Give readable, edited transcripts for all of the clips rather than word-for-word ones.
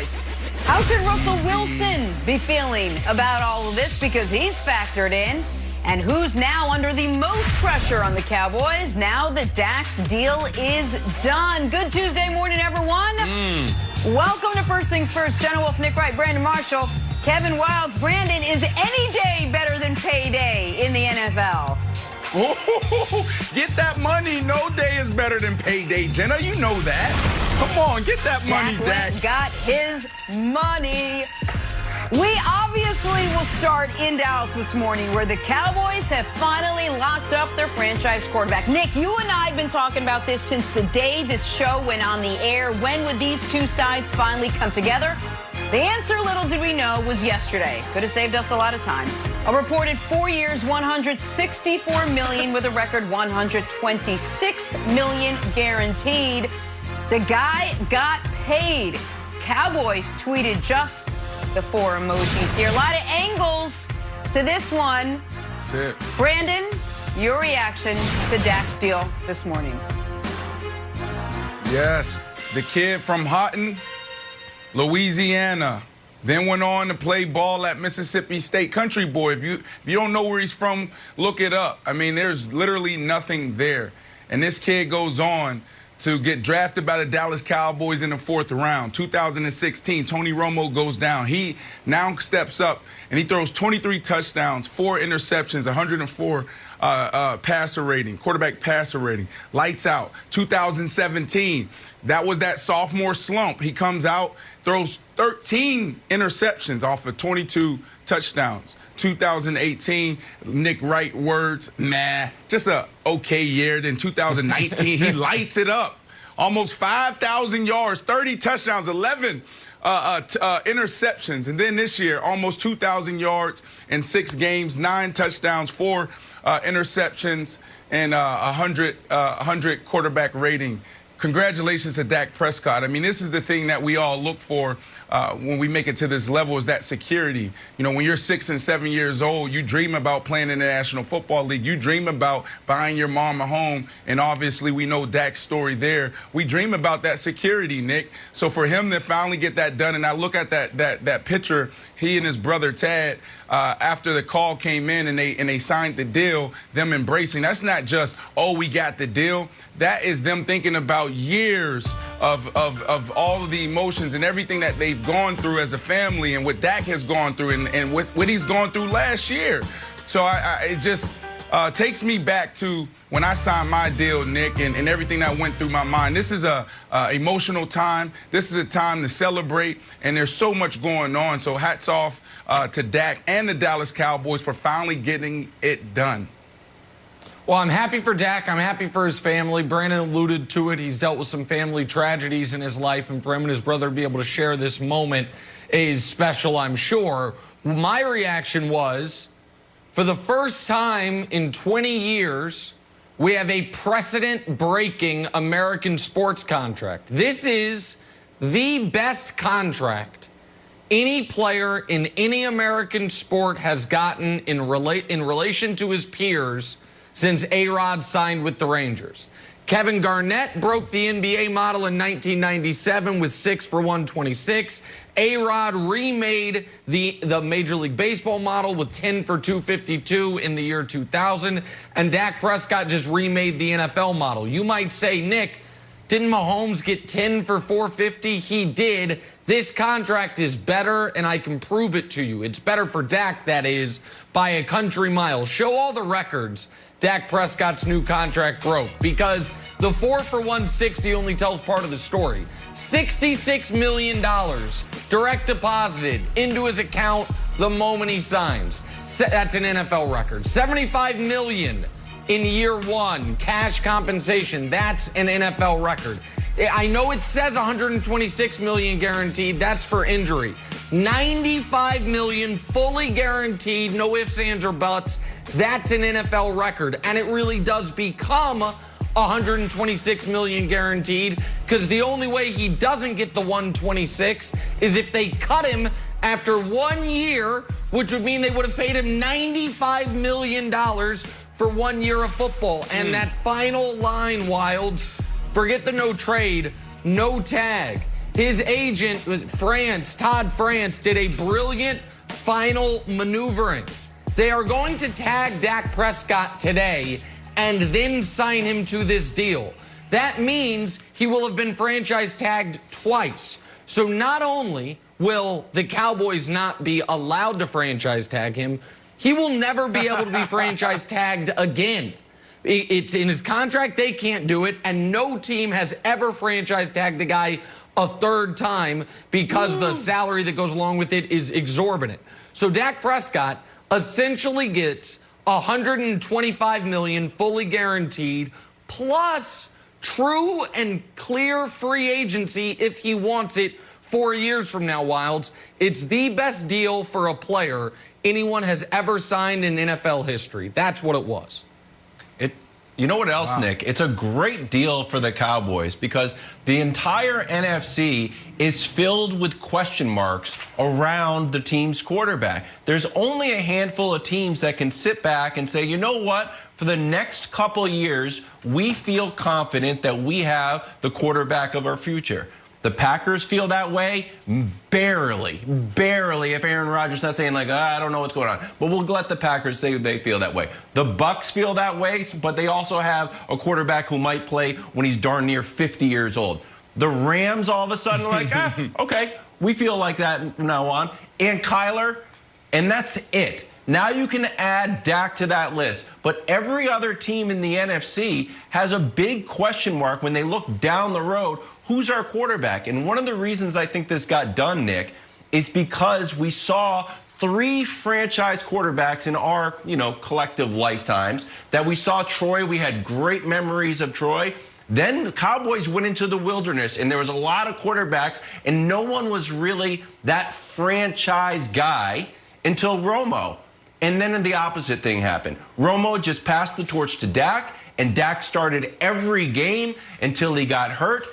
Cowboys. How should Russell Wilson be feeling about all of this? Because he's factored in. And who's now under the most pressure on the Cowboys now that Dak's deal is done? Good Tuesday morning, everyone. Welcome to First Things First. Jenna Wolf, Nick Wright, Brandon Marshall, Kevin Wildes. Brandon, is any day better than payday in the NFL? Get that money. No day is better than payday, Jenna. You know that. Come on, get that money, Dak. Got his money. We obviously will start in Dallas this morning, where the Cowboys have finally locked up their franchise quarterback. Nick, you and I have been talking about this since the day this show went on the air. When would these two sides finally come together? The answer, little did we know, was yesterday. Could have saved us a lot of time. A reported 4 years, $164 million with a record $126 million guaranteed. The guy got paid. Cowboys tweeted just the 4 emojis here. A lot of angles to this one. That's it. Brandon, your reaction to Dak's deal this morning? Yes, the kid from Houghton, Louisiana, then went on to play ball at Mississippi State. Country boy. If you don't know where he's from, look it up. I mean, there's literally nothing there. And this kid goes on to get drafted by the Dallas Cowboys in the 4th round. 2016, Tony Romo goes down. He now steps up, and he throws 23 touchdowns, 4 interceptions, 104 passer rating, quarterback passer rating. Lights out. 2017, that was that sophomore slump. He comes out, throws 13 interceptions off of 22 touchdowns. 2018, Nick Wright words, just a okay year. Then 2019, he lights it up. Almost 5,000 yards, 30 touchdowns, 11 interceptions. And then this year, almost 2,000 yards in 6 games, 9 touchdowns, 4 interceptions, and 100 quarterback rating. Congratulations to Dak Prescott. I mean, this is the thing that we all look for when we make it to this level, is that security. You know, when you're 6 and 7 years old, you dream about playing in the National Football League. You dream about buying your mom a home. And obviously, we know Dak's story there. We dream about that security, Nick. So for him to finally get that done, and I look at that picture, he and his brother Tad, after the call came in and they signed the deal, them embracing. That's not just, oh, we got the deal. That is them thinking about years of all of the emotions and everything that they've gone through as a family, and what Dak has gone through, and what he's gone through last year. So it just takes me back to when I signed my deal, Nick, and everything that went through my mind. This is a emotional time. This is a time to celebrate, and there's so much going on. So hats off to Dak and the Dallas Cowboys for finally getting it done. Well, I'm happy for Dak. I'm happy for his family. Brandon alluded to it. He's dealt with some family tragedies in his life, and for him and his brother to be able to share this moment is special, I'm sure. My reaction was, for the first time in 20 years, we have a precedent-breaking American sports contract. This is the best contract any player in any American sport has gotten in relation to his peers since A-Rod signed with the Rangers. Kevin Garnett broke the NBA model in 1997 with 6 for 126. A-Rod remade the Major League Baseball model with 10 for 252 in the year 2000. And Dak Prescott just remade the NFL model. You might say, Nick, didn't Mahomes get 10 for 450? He did. This contract is better, and I can prove it to you. It's better for Dak, that is, by a country mile. Show all the records Dak Prescott's new contract broke, because the 4 for 160 only tells part of the story. $66 million direct deposited into his account the moment he signs. That's an NFL record. $75 million in year 1, cash compensation. That's an NFL record. I know it says $126 million guaranteed. That's for injury. $95 million fully guaranteed, no ifs, ands, or buts. That's an NFL record, and it really does become $126 million guaranteed, because the only way he doesn't get the 126 is if they cut him after 1 year, which would mean they would have paid him $95 million for 1 year of football. And that final line, Wildes, forget the no trade, no tag. his agent, Todd France, did a brilliant final maneuvering. They are going to tag Dak Prescott today and then sign him to this deal. That means he will have been franchise tagged twice. So not only will the Cowboys not be allowed to franchise tag him, he will never be able to be franchise tagged again. It's in his contract, they can't do it, and no team has ever franchise tagged a guy a third time because the salary that goes along with it is exorbitant. So Dak Prescott essentially gets $125 million fully guaranteed, plus true and clear free agency if he wants it 4 years from now, Wilds. It's the best deal for a player anyone has ever signed in NFL history. That's what it was. You know what else, Nick? It's a great deal for the Cowboys because the entire NFC is filled with question marks around the team's quarterback. There's only a handful of teams that can sit back and say, you know what? For the next couple years, we feel confident that we have the quarterback of our future. The Packers feel that way? Barely. If Aaron Rodgers is not saying like, I don't know what's going on. But we'll let the Packers say they feel that way. The Bucks feel that way, but they also have a quarterback who might play when he's darn near 50 years old. The Rams all of a sudden are like, okay, we feel like that from now on. And Kyler, and that's it. Now you can add Dak to that list. But every other team in the NFC has a big question mark when they look down the road. Who's our quarterback? And one of the reasons I think this got done, Nick, is because we saw 3 franchise quarterbacks in our, collective lifetimes. That we saw Troy. We had great memories of Troy. Then the Cowboys went into the wilderness, and there was a lot of quarterbacks, and no one was really that franchise guy until Romo. And then the opposite thing happened. Romo just passed the torch to Dak, and Dak started every game until he got hurt.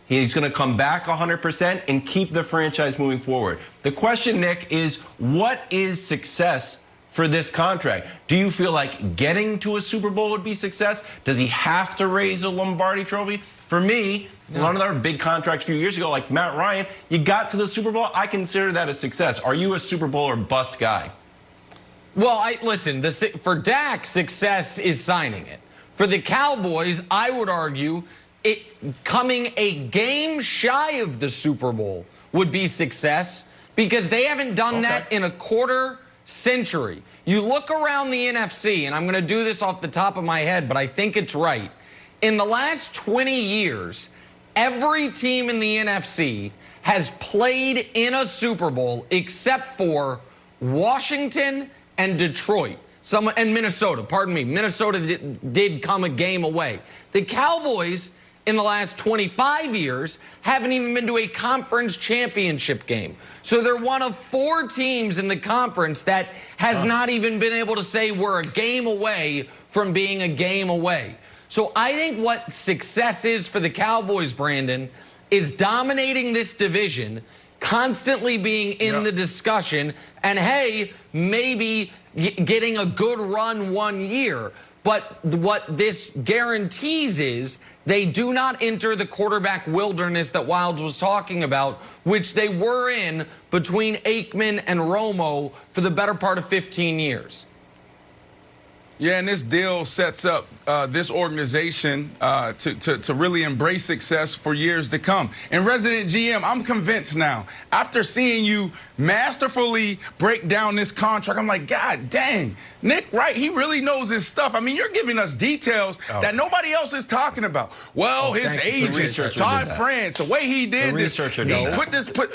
He's going to come back 100% and keep the franchise moving forward. The question, Nick, is what is success for this contract? Do you feel like getting to a Super Bowl would be success? Does he have to raise a Lombardi trophy? For me, one of our big contracts a few years ago, like Matt Ryan, you got to the Super Bowl. I consider that a success. Are you a Super Bowl or bust guy? Well, listen, for Dak, success is signing it. For the Cowboys, I would argue coming a game shy of the Super Bowl would be success because they haven't done that in a quarter century. You look around the NFC, and I'm going to do this off the top of my head, but I think it's right. In the last 20 years, every team in the NFC has played in a Super Bowl except for Washington and Detroit. And Minnesota, pardon me. Minnesota did come a game away. The Cowboys in the last 25 years haven't even been to a conference championship game. So they're one of 4 teams in the conference that has not even been able to say we're a game away from being a game away. So I think what success is for the Cowboys, Brandon, is dominating this division, constantly being in the discussion, and hey, maybe getting a good run one year. But what this guarantees is they do not enter the quarterback wilderness that Wilds was talking about, which they were in between Aikman and Romo for the better part of 15 years. Yeah, and this deal sets up this organization to really embrace success for years to come. And resident GM, I'm convinced now, after seeing you masterfully break down this contract, I'm like, God dang, Nick Wright, he really knows his stuff. I mean, you're giving us details that nobody else is talking about. Well, his agent, Todd France, the way he did this,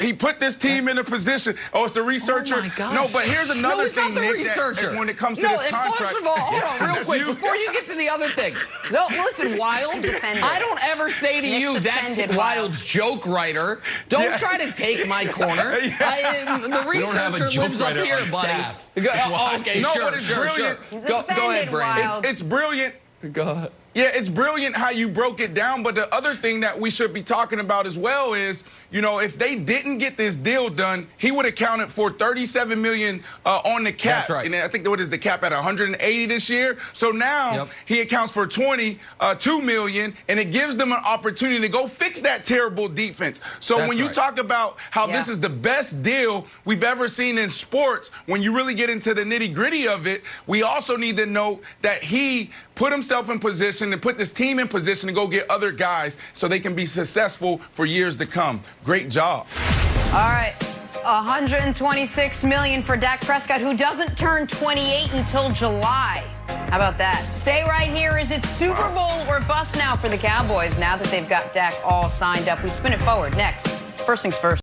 he put this team in a position. Oh, it's the researcher. Oh my gosh. No, but here's another thing, Nick, researcher. That when it comes to this contract. First of all, hold on, real quick, before you get to the other thing. No, listen, Wilds, I don't ever say to you, that's Wilds' joke writer. Don't try to take my corner. The researcher lives up here, buddy. Okay, no, sure, but it's brilliant. Go ahead, Brandon. It's brilliant. Go ahead. Yeah, it's brilliant how you broke it down, but the other thing that we should be talking about as well is, you know, if they didn't get this deal done, he would have counted for $37 million on the cap. That's right. And I think what is the cap at 180 this year? So now he accounts for $2 million, and it gives them an opportunity to go fix that terrible defense. So when you talk about how this is the best deal we've ever seen in sports, when you really get into the nitty-gritty of it, we also need to note that he put himself in position and put this team in position to go get other guys so they can be successful for years to come. Great job. All right. $126 million for Dak Prescott, who doesn't turn 28 until July. How about that? Stay right here. Is it Super Bowl or bust now for the Cowboys now that they've got Dak all signed up? We spin it forward next. First things first.